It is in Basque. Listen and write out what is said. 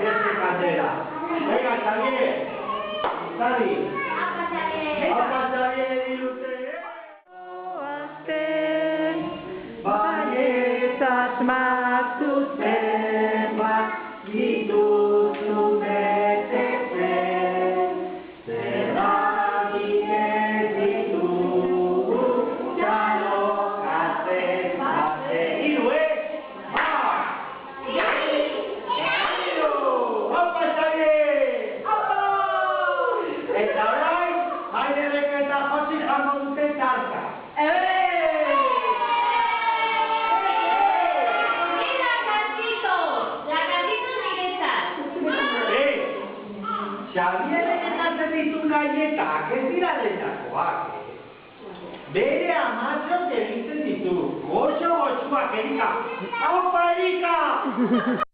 Ese caldera. Venga, Xavier. Xavi. Apa Xavier, dile usted. Baietaz matzuzen bat, dituzu betetzen. Zergatik ez ditugu, txalokatzen batzen. Hiru, Apa, Xavier! Apa! Eta orain, Aiderrek eta Josik jango dute tarta. Xabierrek ekartzen ditu gaietak, ez dira lehenakoak. Bere amatxok egiten ditu. Goxo-goxuak, Erika! Aupa, Erika!